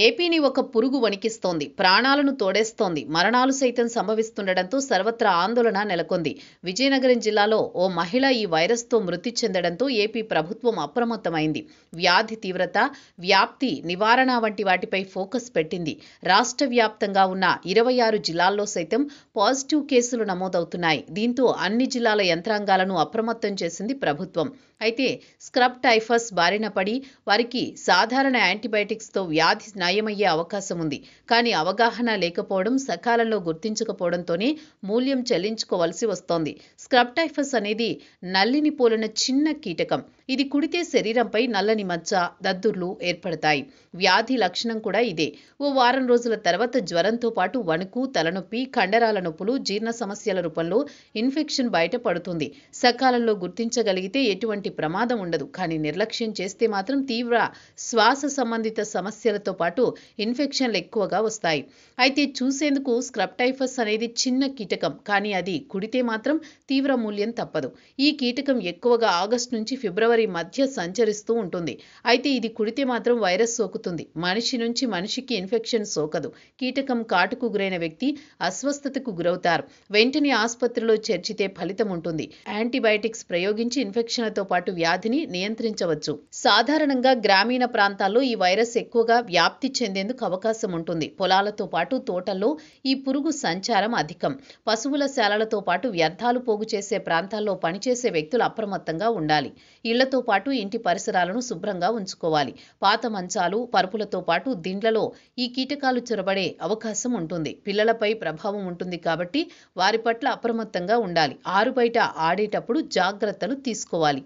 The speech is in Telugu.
ఏపీని ఒక పురుగు వణికిస్తోంది. ప్రాణాలను తోడేస్తోంది. మరణాలు సైతం సంభవిస్తుండటంతో సర్వత్రా ఆందోళన నెలకొంది. విజయనగరం జిల్లాలో ఓ మహిళ ఈ వైరస్తో మృతి చెందడంతో ఏపీ ప్రభుత్వం అప్రమత్తమైంది. వ్యాధి తీవ్రత, వ్యాప్తి, నివారణ వంటి వాటిపై ఫోకస్ పెట్టింది. రాష్ట్ర వ్యాప్తంగా ఉన్న 26 జిల్లాల్లో సైతం పాజిటివ్ కేసులు నమోదవుతున్నాయి. దీంతో అన్ని జిల్లాల యంత్రాంగాలను అప్రమత్తం చేసింది ప్రభుత్వం. అయితే స్క్రబ్ టైఫస్ బారిన పడి వారికి సాధారణ యాంటీబయాటిక్స్తో వ్యాధి నయమయ్యే అవకాశం ఉంది. కానీ అవగాహన లేకపోవడం, సకాలంలో గుర్తించకపోవడంతోనే మూల్యం చెల్లించుకోవాల్సి వస్తోంది. స్క్రబ్ టైఫస్ అనేది నల్లిని పోలిన చిన్న కీటకం. ఇది కుడితే శరీరంపై నల్లని మచ్చ, దద్దుర్లు ఏర్పడతాయి. వ్యాధి లక్షణం కూడా ఇదే. ఓ వారం రోజుల తర్వాత జ్వరంతో పాటు వణుకు, తలనొప్పి, కండరాల నొప్పులు, జీర్ణ సమస్యల రూపంలో ఇన్ఫెక్షన్ బయటపడుతుంది. సకాలంలో గుర్తించగలిగితే ఎటువంటి ప్రమాదం ఉండదు. కానీ నిర్లక్ష్యం చేస్తే మాత్రం తీవ్ర శ్వాస సంబంధిత సమస్యలతో పాటు ఇన్ఫెక్షన్లు ఎక్కువగా వస్తాయి. అయితే చూసేందుకు స్క్రబ్ టైఫస్ అనేది చిన్న కీటకం, కానీ అది కుడితే మాత్రం తీవ్ర మూల్యం తప్పదు. ఈ కీటకం ఎక్కువగా ఆగస్టు నుంచి ఫిబ్రవరి మధ్య సంచరిస్తూ ఉంటుంది. అయితే ఇది కుడితే మాత్రం వైరస్ సోకుతుంది. మనిషి నుంచి మనిషికి ఇన్ఫెక్షన్ సోకదు. కీటకం కాటుకు గురైన వ్యక్తి అస్వస్థతకు గురవుతారు. వెంటనే ఆసుపత్రిలో చేర్చితే ఫలితం ఉంటుంది. యాంటీబయాటిక్స్ ప్రయోగించి ఇన్ఫెక్షన్లతో పాటు వ్యాధిని నియంత్రించవచ్చు. సాధారణంగా గ్రామీణ ప్రాంతాల్లో ఈ వైరస్ ఎక్కువగా వ్యాప్తి చెందేందుకు అవకాశం ఉంటుంది. పొలాలతో పాటు తోటల్లో ఈ పురుగు సంచారం అధికం. పశువుల శాలలతో పాటు వ్యర్థాలు పోగు చేసే ప్రాంతాల్లో పనిచేసే వ్యక్తులు అప్రమత్తంగా ఉండాలి. ఇళ్లతో పాటు ఇంటి పరిసరాలను శుభ్రంగా ఉంచుకోవాలి. పాత మంచాలు, పరుపులతో పాటు దిండ్లలో ఈ కీటకాలు చొరబడే అవకాశం ఉంటుంది. పిల్లలపై ప్రభావం ఉంటుంది కాబట్టి వారి పట్ల అప్రమత్తంగా ఉండాలి. ఆరుబయట ఆడేటప్పుడు జాగ్రత్తలు తీసుకోవాలి.